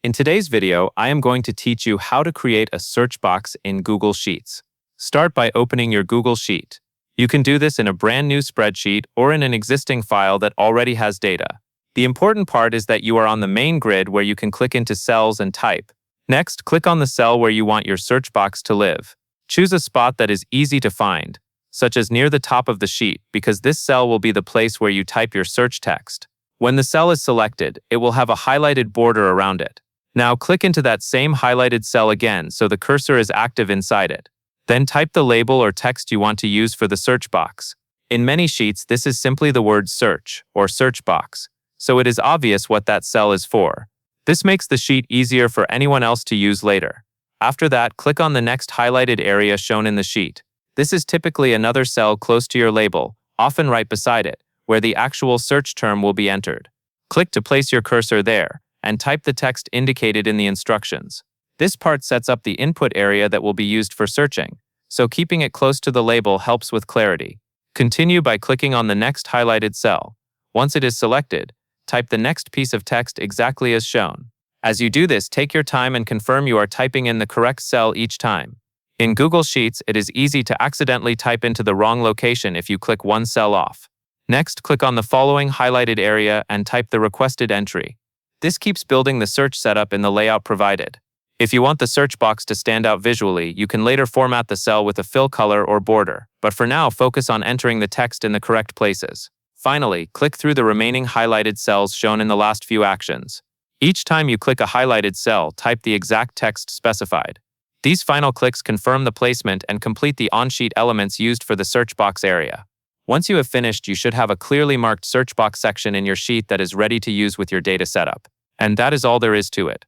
In today's video, I am going to teach you how to create a search box in Google Sheets. Start by opening your Google Sheet. You can do this in a brand new spreadsheet or in an existing file that already has data. The important part is that you are on the main grid where you can click into cells and type. Next, click on the cell where you want your search box to live. Choose a spot that is easy to find, such as near the top of the sheet, because this cell will be the place where you type your search text. When the cell is selected, it will have a highlighted border around it. Now click into that same highlighted cell again so the cursor is active inside it. Then type the label or text you want to use for the search box. In many sheets, this is simply the word search or search box, so it is obvious what that cell is for. This makes the sheet easier for anyone else to use later. After that, click on the next highlighted area shown in the sheet. This is typically another cell close to your label, often right beside it, where the actual search term will be entered. Click to place your cursor there, and type the text indicated in the instructions. This part sets up the input area that will be used for searching, so keeping it close to the label helps with clarity. Continue by clicking on the next highlighted cell. Once it is selected, type the next piece of text exactly as shown. As you do this, take your time and confirm you are typing in the correct cell each time. In Google Sheets, it is easy to accidentally type into the wrong location if you click one cell off. Next, click on the following highlighted area and type the requested entry. This keeps building the search setup in the layout provided. If you want the search box to stand out visually, you can later format the cell with a fill color or border, but for now, focus on entering the text in the correct places. Finally, click through the remaining highlighted cells shown in the last few actions. Each time you click a highlighted cell, type the exact text specified. These final clicks confirm the placement and complete the on-sheet elements used for the search box area. Once you have finished, you should have a clearly marked search box section in your sheet that is ready to use with your data setup. And that is all there is to it.